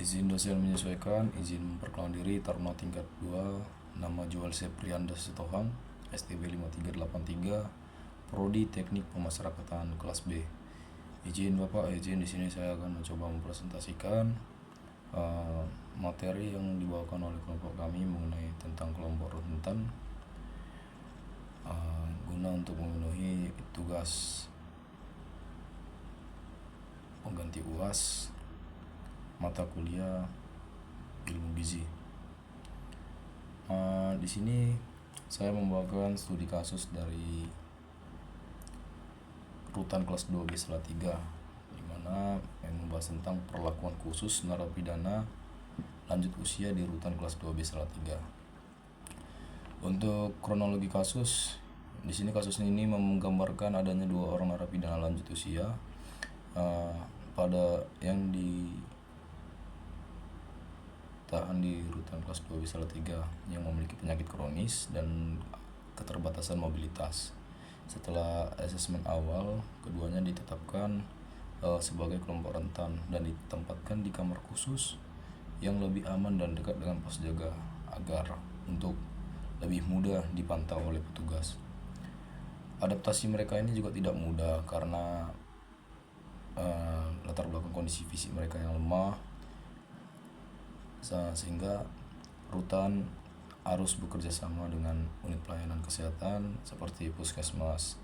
Izin dosen menyesuaikan, izin memperkenalkan diri, Taruna tingkat 2, nama Joel Seprianda Sitohang, STB 5383, Prodi Teknik Pemasyarakatan kelas B. Izin Bapak, izin di sini saya akan mencoba mempresentasikan materi yang dibawakan oleh kelompok kami mengenai tentang kelompok rentan, guna untuk memenuhi tugas pengganti UAS mata kuliah ilmu gizi. Di sini saya membawakan studi kasus dari rutan kelas 2B Salatiga, di mana yang membahas tentang perlakuan khusus narapidana lanjut usia di rutan kelas 2B Salatiga. Untuk kronologi kasus, di sini kasus ini menggambarkan adanya 2 orang narapidana lanjut usia pada yang ditahan di rutan kelas 2B Salatiga yang memiliki penyakit kronis dan keterbatasan mobilitas. Setelah asesmen awal, keduanya ditetapkan sebagai kelompok rentan dan ditempatkan di kamar khusus yang lebih aman dan dekat dengan pos jaga agar untuk lebih mudah dipantau oleh petugas. Adaptasi mereka ini juga tidak mudah karena latar belakang kondisi fisik mereka yang lemah, sehingga rutan harus bekerja sama dengan unit pelayanan kesehatan seperti puskesmas.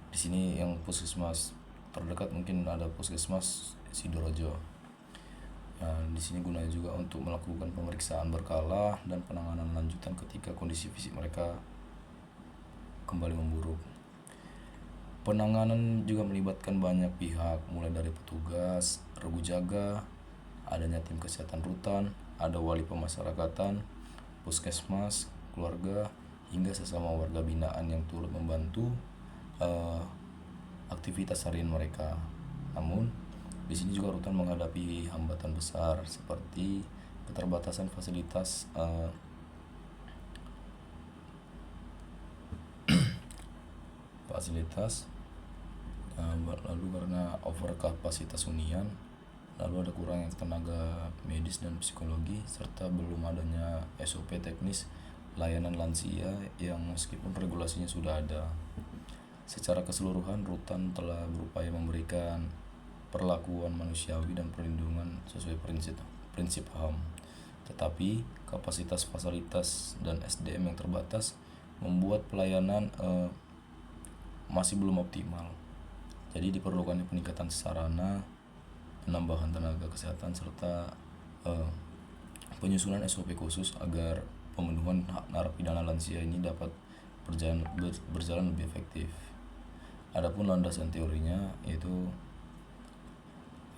Di sini yang puskesmas terdekat mungkin ada puskesmas Sidorojo. Di sini gunanya juga untuk melakukan pemeriksaan berkala dan penanganan lanjutan ketika kondisi fisik mereka kembali memburuk. Penanganan juga melibatkan banyak pihak, mulai dari petugas, regu jaga, adanya tim kesehatan rutan, ada wali pemasyarakatan, puskesmas, keluarga, hingga sesama warga binaan yang turut membantu aktivitas harian mereka. Namun, di sini juga rutan menghadapi hambatan besar seperti keterbatasan fasilitas lalu karena over kapasitas hunian, lalu ada kurangnya tenaga medis dan psikologi, serta belum adanya SOP teknis layanan lansia yang meskipun regulasinya sudah ada. Secara keseluruhan, rutan telah berupaya memberikan perlakuan manusiawi dan perlindungan sesuai prinsip HAM. Tetapi kapasitas fasilitas dan SDM yang terbatas membuat pelayanan masih belum optimal. Jadi diperlukannya peningkatan sarana, penambahan tenaga kesehatan, serta penyusunan SOP khusus agar pemenuhan hak narapidana lansia ini dapat berjalan lebih efektif. Adapun landasan teorinya yaitu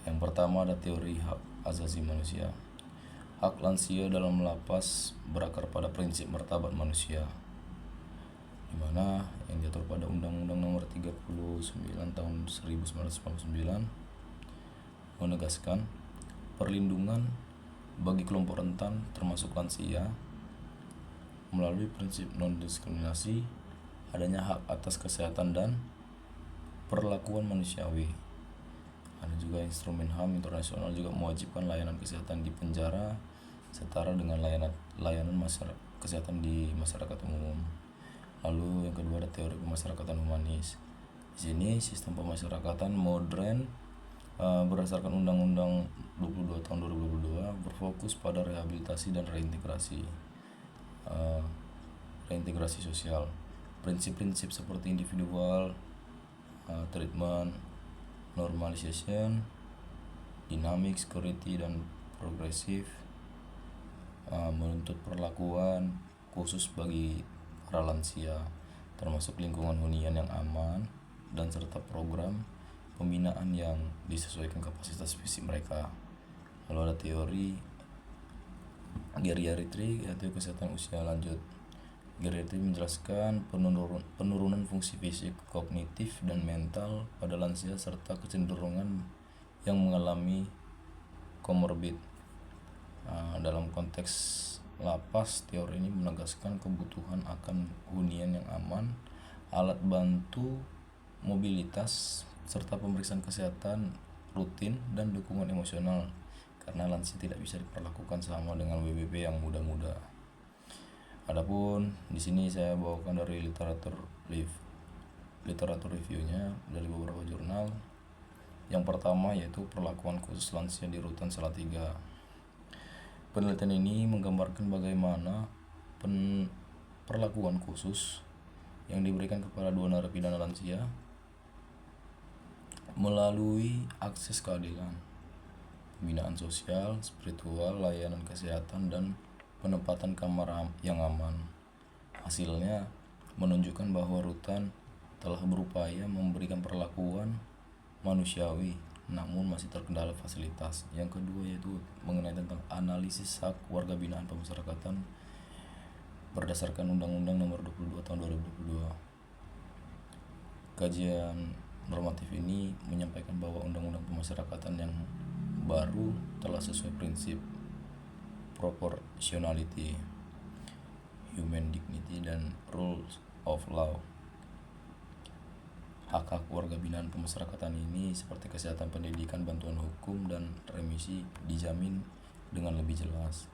yang pertama ada teori hak asasi manusia. Hak lansia dalam lapas berakar pada prinsip martabat manusia, di mana yang diatur pada Undang-Undang Nomor 39 Tahun 1999 menegaskan perlindungan bagi kelompok rentan termasuk lansia melalui prinsip non-diskriminasi, adanya hak atas kesehatan dan perlakuan manusiawi. Ada juga instrumen HAM internasional juga mewajibkan layanan kesehatan di penjara setara dengan layanan kesehatan di masyarakat umum. Lalu yang kedua ada teori pemasyarakatan humanis. Di sini sistem pemasyarakatan modern berdasarkan Undang-Undang 22 tahun 2022 berfokus pada rehabilitasi dan reintegrasi sosial. Prinsip-prinsip seperti individual treatment, normalization, dynamic security, dan progresif menuntut perlakuan khusus bagi para lansia, termasuk lingkungan hunian yang aman dan serta program pembinaan yang disesuaikan kapasitas fisik mereka. Lalu ada teori geriatri yaitu kesehatan usia lanjut. Geriatri menjelaskan penurunan fungsi fisik, kognitif, dan mental pada lansia serta kecenderungan yang mengalami komorbid. Dalam konteks lapas, teori ini menegaskan kebutuhan akan hunian yang aman, alat bantu mobilitas, serta pemeriksaan kesehatan rutin dan dukungan emosional karena lansia tidak bisa diperlakukan sama dengan WBP yang muda-muda. Adapun di sini saya bawakan dari literatur reviewnya dari beberapa jurnal. Yang pertama yaitu perlakuan khusus lansia di Rutan Salatiga. Penelitian ini menggambarkan bagaimana perlakuan khusus yang diberikan kepada 2 narapidana lansia melalui akses keadilan, pembinaan sosial, spiritual, layanan kesehatan, dan penempatan kamar yang aman. Hasilnya menunjukkan bahwa rutan telah berupaya memberikan perlakuan manusiawi, namun masih terkendala fasilitas. Yang kedua yaitu mengenai tentang analisis hak warga binaan pemasyarakatan berdasarkan Undang-Undang Nomor 22 Tahun 2022. Kajian normatif ini menyampaikan bahwa Undang-Undang Pemasyarakatan yang baru telah sesuai prinsip proportionality, human dignity, dan rules of law. Hak-hak warga binaan pemasyarakatan ini seperti kesehatan, pendidikan, bantuan hukum, dan remisi dijamin dengan lebih jelas.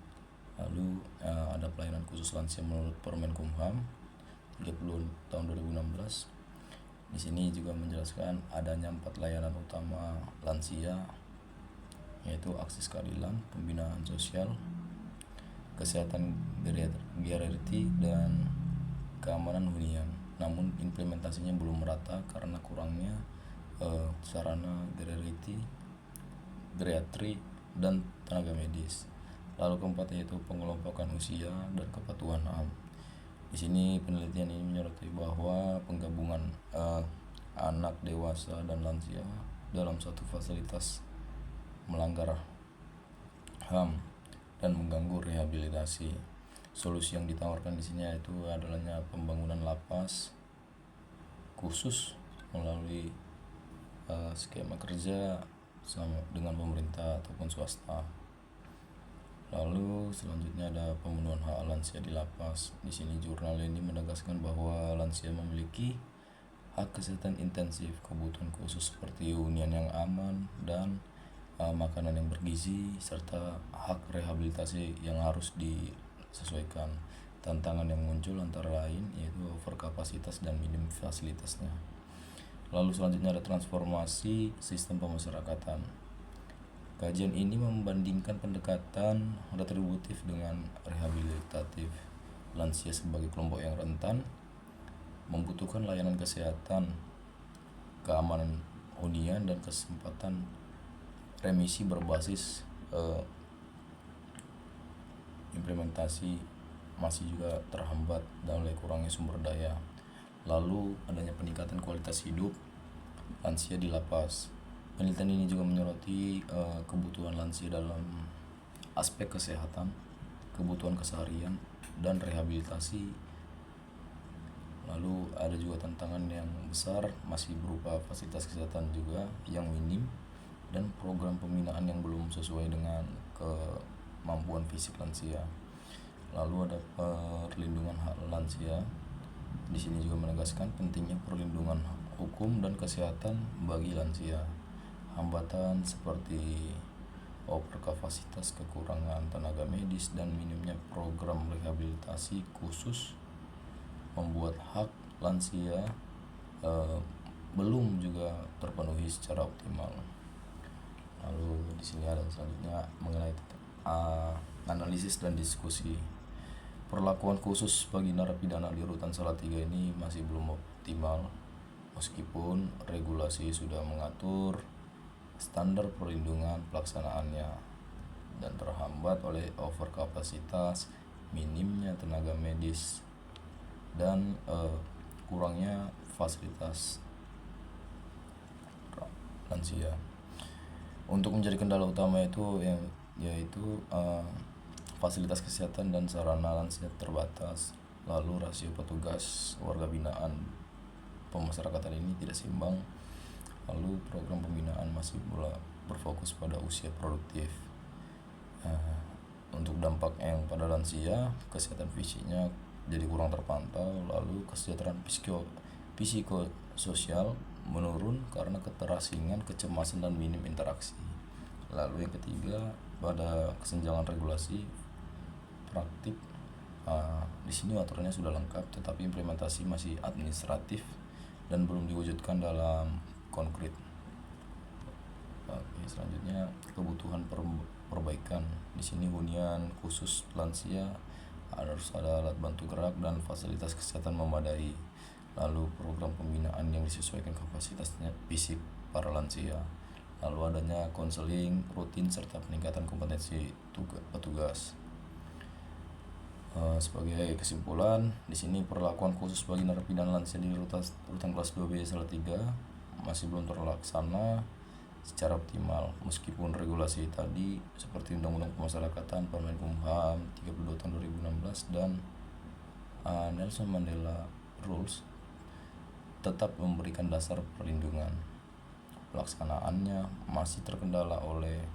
Lalu ada pelayanan khusus lansia menurut Permen Kumham 30 tahun 2016. Di sini juga menjelaskan adanya 4 layanan utama lansia, yaitu akses keadilan, pembinaan sosial, kesehatan geriatri, dan keamanan hunian. Namun implementasinya belum merata karena kurangnya sarana geriatri dan tenaga medis. Lalu keempat yaitu pengelompokan usia dan kepatuhan ham. Di sini penelitian ini menyoroti bahwa penggabungan anak, dewasa, dan lansia dalam satu fasilitas melanggar HAM dan mengganggu rehabilitasi. Solusi yang ditawarkan di sini yaitu adanya pembangunan lapas khusus melalui skema kerja sama dengan pemerintah ataupun swasta. Lalu selanjutnya ada pemenuhan hak lansia di lapas. Di sini jurnal ini menegaskan bahwa lansia memiliki hak kesehatan intensif, kebutuhan khusus seperti hunian yang aman dan makanan yang bergizi, serta hak rehabilitasi yang harus disesuaikan. Tantangan yang muncul antara lain yaitu overkapasitas dan minim fasilitasnya. Lalu selanjutnya ada transformasi sistem pemasyarakatan. Kajian ini membandingkan pendekatan retributif dengan rehabilitatif. Lansia sebagai kelompok yang rentan membutuhkan layanan kesehatan, keamanan hunian, dan kesempatan remisi berbasis implementasi masih juga terhambat dan oleh kurangnya sumber daya. Lalu adanya peningkatan kualitas hidup lansia di lapas. Penelitian ini juga menyoroti kebutuhan lansia dalam aspek kesehatan, kebutuhan keseharian, dan rehabilitasi. Lalu ada juga tantangan yang besar masih berupa fasilitas kesehatan juga yang minim dan program pembinaan yang belum sesuai dengan kemampuan fisik lansia. Lalu ada perlindungan hak lansia. Di sini juga menegaskan pentingnya perlindungan hukum dan kesehatan bagi lansia. Hambatan seperti overkapasitas, kekurangan tenaga medis, dan minimnya program rehabilitasi khusus membuat hak lansia belum juga terpenuhi secara optimal. Lalu di sini ada selanjutnya mengenai analisis dan diskusi. Perlakuan khusus bagi narapidana di Rutan Salatiga ini masih belum optimal meskipun regulasi sudah mengatur standar perlindungan pelaksanaannya dan terhambat oleh overkapasitas, minimnya tenaga medis, dan kurangnya fasilitas lansia. Untuk menjadi kendala utama itu yaitu fasilitas kesehatan dan sarana lansia terbatas. Lalu rasio petugas warga binaan pemasyarakatan ini tidak seimbang. Lalu program pembinaan masih berfokus pada usia produktif. Untuk dampak yang pada lansia, kesehatan fisiknya jadi kurang terpantau. Lalu kesejahteraan psikososial menurun karena keterasingan, kecemasan, dan minim interaksi. Lalu yang ketiga, pada kesenjangan regulasi praktik. Di sini aturannya sudah lengkap, tetapi implementasi masih administratif dan belum diwujudkan dalam konkret. Oke, selanjutnya kebutuhan perbaikan. Di sini hunian khusus lansia harus ada alat bantu gerak dan fasilitas kesehatan memadai. Lalu program pembinaan yang disesuaikan kapasitasnya fisik para lansia. Lalu adanya konseling rutin serta peningkatan kompetensi petugas. Sebagai kesimpulan, di sini perlakuan khusus bagi narapidana lansia di rutan kelas 2B Salatiga masih belum terlaksana secara optimal, meskipun regulasi tadi seperti Undang-Undang Pemasyarakatan Permenkumham 32 tahun 2016 dan Nelson Mandela Rules tetap memberikan dasar perlindungan. Pelaksanaannya masih terkendala oleh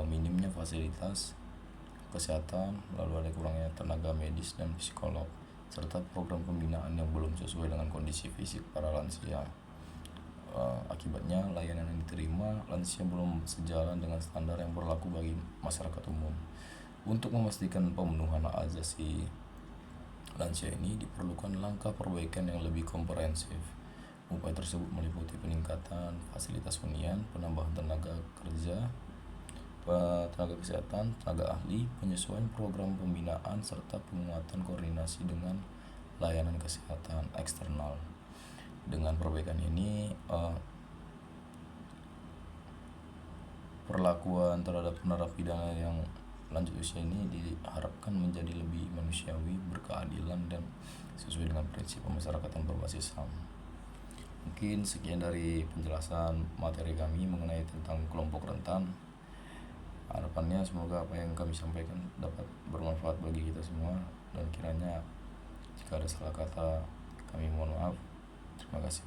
minimnya fasilitas kesehatan, lalu ada kurangnya tenaga medis dan psikolog, serta program pembinaan yang belum sesuai dengan kondisi fisik para lansia. Akibatnya layanan yang diterima lansia belum sejalan dengan standar yang berlaku bagi masyarakat umum. Untuk memastikan pemenuhan hak asasi lansia ini diperlukan langkah perbaikan yang lebih komprehensif. Upaya tersebut meliputi peningkatan fasilitas hunian, penambahan tenaga kerja, tenaga kesehatan, tenaga ahli, penyesuaian program pembinaan, serta penguatan koordinasi dengan layanan kesehatan eksternal. Dengan perbaikan ini, perlakuan terhadap narapidana yang lanjut usia ini diharapkan menjadi lebih manusiawi, berkeadilan, dan sesuai dengan prinsip pemasyarakatan berbasis HAM. Mungkin sekian dari penjelasan materi kami mengenai tentang kelompok rentan. Harapannya semoga apa yang kami sampaikan dapat bermanfaat bagi kita semua, dan kiranya jika ada salah kata kami mohon maaf. Terima kasih.